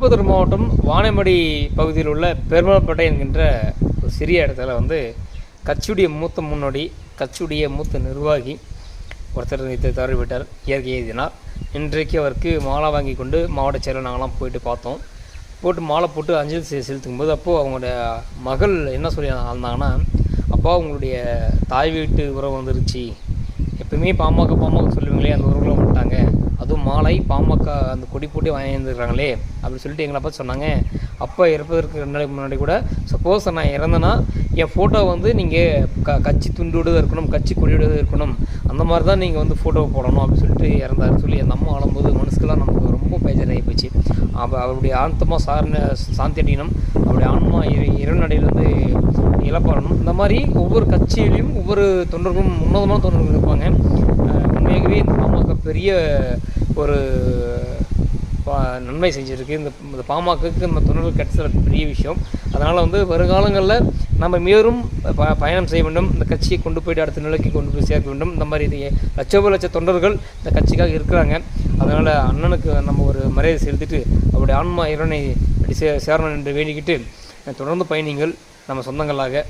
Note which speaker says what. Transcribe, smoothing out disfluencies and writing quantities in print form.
Speaker 1: திருப்பத்தூர் மாவட்டம் வாணியம்பாடி பகுதியில் உள்ள பெருமாள்பேட்டை என்கின்ற ஒரு சிறிய இடத்துல வந்து கட்சியுடைய மூத்த முன்னோடி, கட்சியுடைய மூத்த நிர்வாகி ஒருத்தர் நேற்று தவறிவிட்டார். இயற்கை எய்தினார். இன்றைக்கு அவருக்கு மாலை வாங்கி கொண்டு மாவட்ட செயலர் நாங்களாம் போயிட்டு பார்த்தோம். மாலை போட்டு அஞ்சலி செலுத்தும் போது அப்போது அவங்களுடைய மகள் என்ன சொல்லி இருந்தாங்கன்னா, அப்பா உங்களுடைய தாய் வீட்டு உறவு வந்துருச்சு, எப்பவுமே பாமக சொல்லுவீங்களே அந்த உறவுலாம் வந்துட்டாங்க, அதுவும் மாலை பாமக அந்த கொடி போட்டு வாங்கியிருந்துருக்காங்களே அப்படின்னு சொல்லிட்டு எங்களை பார்த்து சொன்னாங்க. அப்பா இறப்பதற்கு 2 நாளைக்கு முன்னாடி கூட சப்போஸ் நான் இறந்தேன்னா என் ஃபோட்டோ வந்து நீங்கள் கட்சி துண்டோடு இருக்கணும், கட்சி கொடியோடு இருக்கணும், அந்த மாதிரி தான் நீங்கள் வந்து ஃபோட்டோ போடணும் அப்படின்னு சொல்லிட்டு இறந்தாருன்னு சொல்லி அந்த அம்மா ஆளும்போது மனசுக்கெல்லாம் நமக்கு ரொம்ப பேஜராகி போச்சு. அவருடைய ஆத்மா சாந்தி அடையணும், அவருடைய ஆன்மா இறைவனடையிலேருந்து இழப்பாடணும். இந்த மாதிரி ஒவ்வொரு கட்சியிலையும் ஒவ்வொரு தொண்டர்களும் உன்னதமான தொண்டர்கள் இருப்பாங்க. உண்மையாகவே இந்த பாமக பெரிய ஒரு நன்மை செஞ்சுருக்கு. இந்த பாமகக்கு நம்ம தொண்டர்கள் கிடைச்சது பெரிய விஷயம். அதனால் வந்து வருங்காலங்களில் நம்ம மேலும் பயணம் செய்ய வேண்டும், இந்த கட்சியை கொண்டு போய்ட்டு அடுத்த நிலைக்கு கொண்டு போய் சேர்க்க வேண்டும். இந்த மாதிரி லட்ச தொண்டர்கள் இந்த கட்சிக்காக இருக்கிறாங்க. அதனால் அண்ணனுக்கு நம்ம ஒரு மரியாதை செலுத்திட்டு அவருடைய ஆன்மா இறைவனை சேரணும் என்று வேண்டிக்கிட்டு தொடர்ந்து பயணிகள் நம்ம சொந்தங்களாக